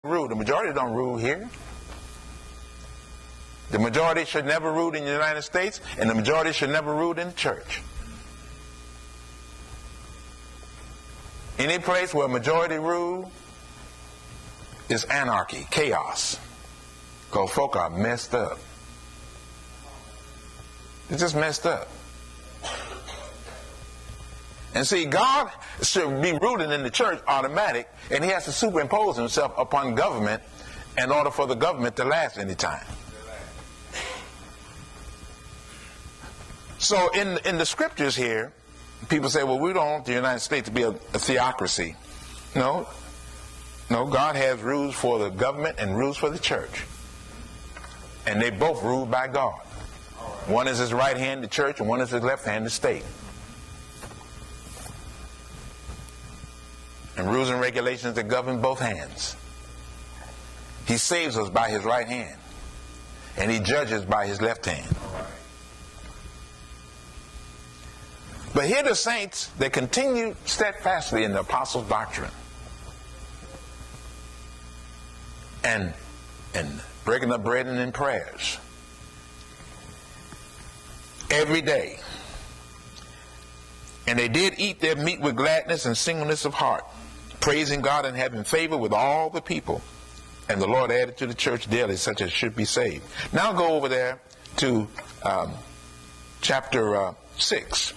rule. The majority don't rule here. The majority should never rule in the United States, and the majority should never rule in the church. Any place where majority rule is anarchy, chaos. Because folk are messed up. They're just messed up. And see, God should be rooted in the church automatic, and he has to superimpose himself upon government in order for the government to last any time. So in the scriptures here, people say, well, we don't want the United States to be a theocracy. No, God has rules for the government and rules for the church. And they both rule by God. One is his right hand, the church, and one is his left hand, the state. And rules and regulations that govern both hands. He saves us by his right hand, and he judges by his left hand. But here the saints, they continue steadfastly in the apostles' doctrine. And breaking up bread and in prayers. Every day. And they did eat their meat with gladness and singleness of heart, praising God and having favor with all the people. And the Lord added to the church daily such as should be saved. Now go over there to chapter 6.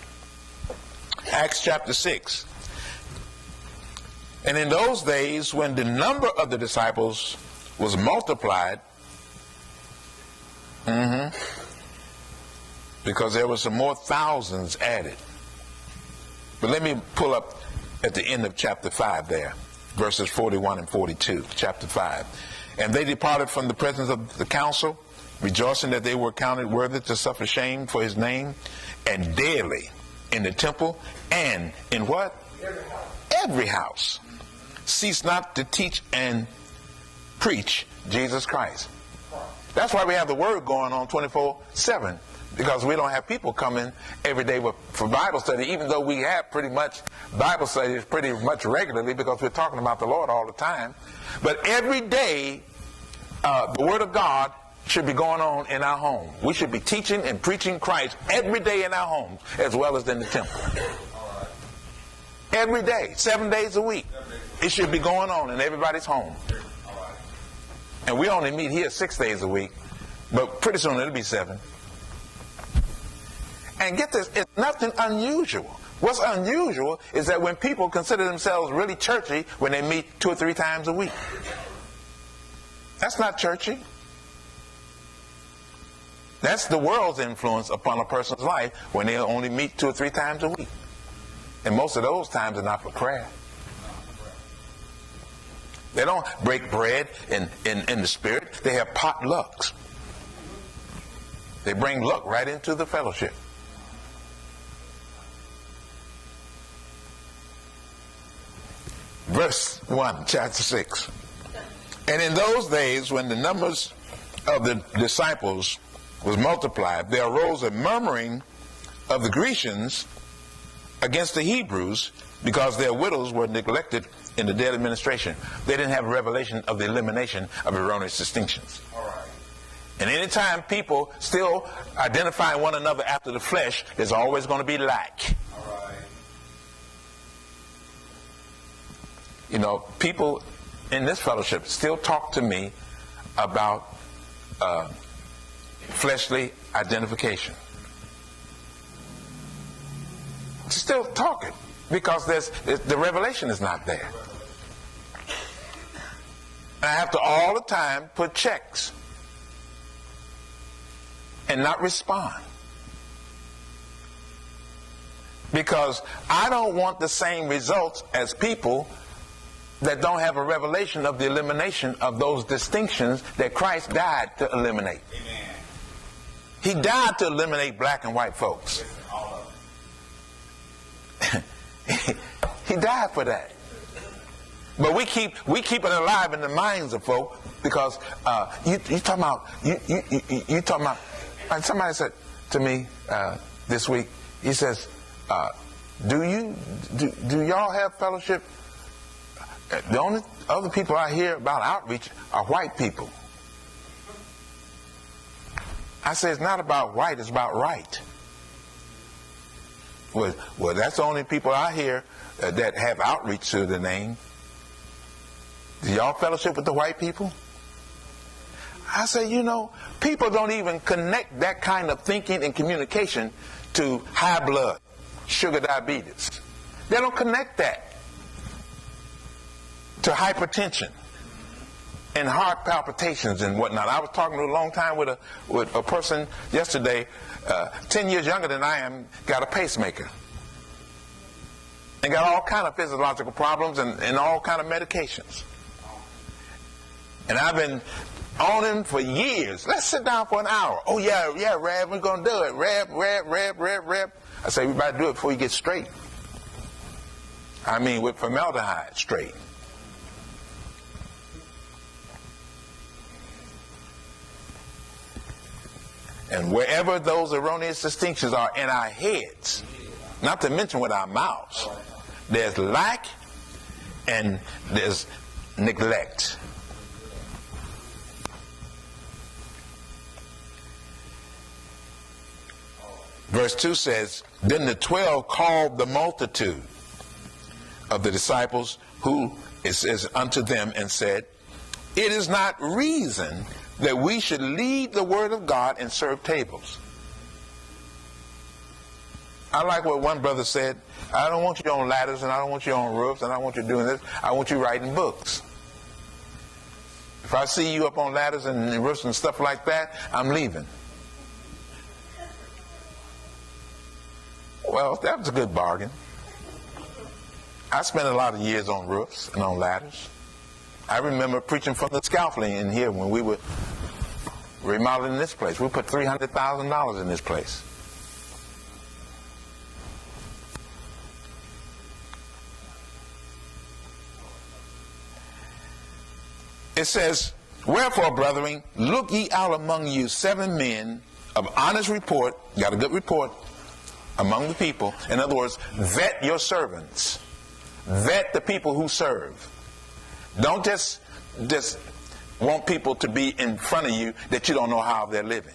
Acts chapter 6. And in those days, when the number of the disciples was multiplied, because there were some more thousands added. But let me pull up at the end of chapter 5 there, verses 41 and 42, chapter 5. And they departed from the presence of the council, rejoicing that they were counted worthy to suffer shame for his name, and daily in the temple and in what? Every house. Cease not to teach and preach Jesus Christ. That's why we have the word going on 24/7. Because we don't have people coming every day for Bible study, even though we have pretty much Bible studies pretty much regularly because we're talking about the Lord all the time. But every day, the Word of God should be going on in our home. We should be teaching and preaching Christ every day in our homes as well as in the temple. Every day, 7 days a week. It should be going on in everybody's home. And we only meet here 6 days a week, but pretty soon it'll be 7. And get this, it's nothing unusual. What's unusual is that when people consider themselves really churchy when they meet 2 or 3 times a week. That's not churchy. That's the world's influence upon a person's life when they only meet 2 or 3 times a week. And most of those times are not for prayer. They don't break bread in the spirit. They have potlucks. They bring luck right into the fellowship. Verse 1, chapter 6. And in those days, when the numbers of the disciples was multiplied, there arose a murmuring of the Grecians against the Hebrews because their widows were neglected in the daily administration. They didn't have a revelation of the elimination of erroneous distinctions. All right. And anytime people still identify one another after the flesh, there's always going to be lack. You know, people in this fellowship still talk to me about fleshly identification. Still talking because the revelation is not there. And I have to all the time put checks and not respond. Because I don't want the same results as people that don't have a revelation of the elimination of those distinctions that Christ died to eliminate. Amen. He died to eliminate black and white folks. He died for that. But we keep it alive in the minds of folk because you talking about somebody said to me this week, he says, do y'all have fellowship? The other people I hear about outreach are white people. I say it's not about white, it's about right. Well, that's the only people I hear that have outreach to the name. Do y'all fellowship with the white people? I say, people don't even connect that kind of thinking and communication to high blood, sugar diabetes. They don't connect that to hypertension and heart palpitations and whatnot. I was talking a long time with a person yesterday, 10 years younger than I am, got a pacemaker. And got all kind of physiological problems and all kind of medications. And I've been on him for years. Let's sit down for an hour. Oh yeah, Rev, we're gonna do it. Rev. I say, we better do it before you get straight. I mean, with formaldehyde straight. And wherever those erroneous distinctions are in our heads, not to mention with our mouths, there's lack and there's neglect. Verse 2 says, then the 12 called the multitude of the disciples, who it says unto them, and said, it is not reason that we should leave the word of God and serve tables. I like what one brother said, I don't want you on ladders, and I don't want you on roofs, and I don't want you doing this. I want you writing books. If I see you up on ladders and roofs and stuff like that, I'm leaving. Well, that was a good bargain. I spent a lot of years on roofs and on ladders. I remember preaching from the scaffolding in here when we were remodeling this place. We put $300,000 in this place. It says, wherefore, brethren, look ye out among you 7 men of honest report, got a good report, among the people. In other words, vet your servants. Vet the people who serve. Don't just want people to be in front of you that you don't know how they're living.